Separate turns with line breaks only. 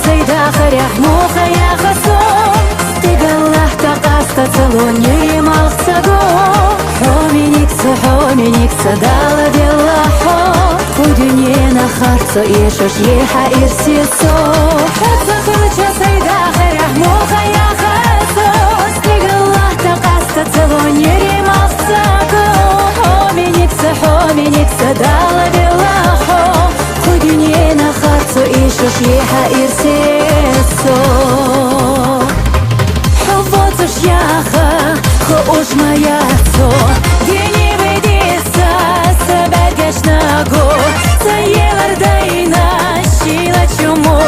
sayda xarях muha ya khasom Stigallah taqasta целуньем алцаго Хоменикса дала белахо Кудюнена харцо ешош еха ирсисо Хатса хылча сайда xarях muha ya khasom Stigallah taqasta целуньем алцаgo Хоменикса дала белахо Кудюнена харцо ешош еха ирсисо Ховоцош яха хоуш маяцо Дени ведиса сабергешнаго Заелардайна шила чумо